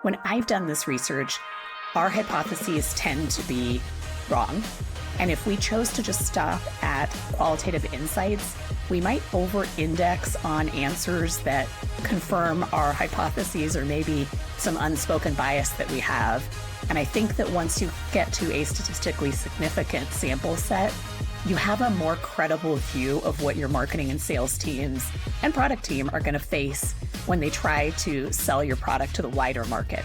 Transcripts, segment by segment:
When I've done this research, our hypotheses tend to be wrong. And if we chose to just stop at qualitative insights, we might over-index on answers that confirm our hypotheses or maybe some unspoken bias that we have. And I think that once you get to a statistically significant sample set, you have a more credible view of what your marketing and sales teams and product team are going to face when they try to sell your product to the wider market.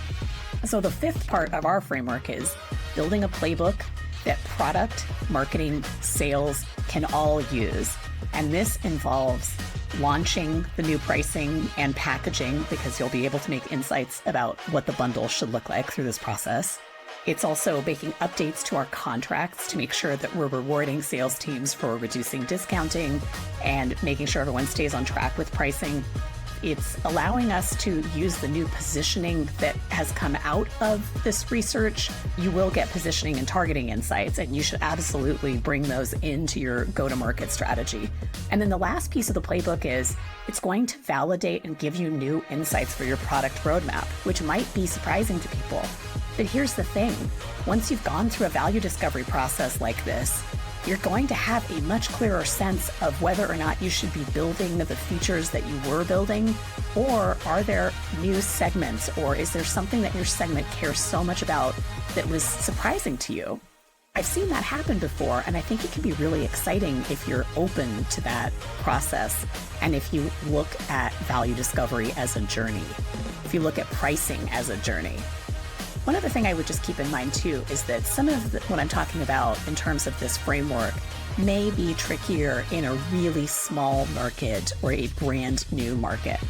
So the fifth part of our framework is building a playbook that product, marketing, sales can all use. And this involves launching the new pricing and packaging because you'll be able to make insights about what the bundle should look like through this process. It's also making updates to our contracts to make sure that we're rewarding sales teams for reducing discounting and making sure everyone stays on track with pricing. It's allowing us to use the new positioning that has come out of this research. You will get positioning and targeting insights, and you should absolutely bring those into your go-to-market strategy. And then the last piece of the playbook is it's going to validate and give you new insights for your product roadmap, which might be surprising to people. But here's the thing, once you've gone through a value discovery process like this, you're going to have a much clearer sense of whether or not you should be building the features that you were building, or are there new segments, or is there something that your segment cares so much about that was surprising to you? I've seen that happen before, and I think it can be really exciting if you're open to that process, and if you look at value discovery as a journey, if you look at pricing as a journey. One other thing I would just keep in mind too is that some of what I'm talking about in terms of this framework may be trickier in a really small market or a brand new market.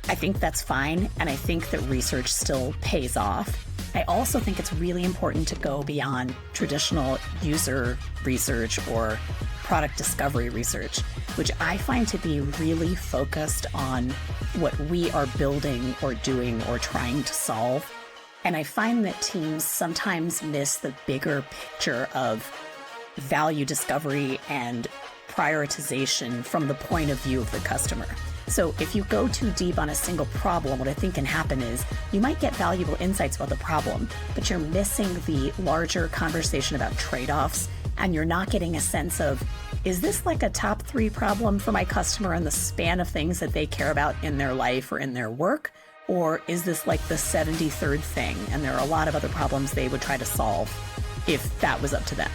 I think that's fine, and I think that research still pays off. I also think it's really important to go beyond traditional user research or product discovery research, which I find to be really focused on what we are building or doing or trying to solve. And I find that teams sometimes miss the bigger picture of value discovery and prioritization from the point of view of the customer. So if you go too deep on a single problem, what I think can happen is you might get valuable insights about the problem, but you're missing the larger conversation about trade-offs, and you're not getting a sense of, is this like a top 3 problem for my customer in the span of things that they care about in their life or in their work? Or is this like the 73rd thing, and there are a lot of other problems they would try to solve if that was up to them?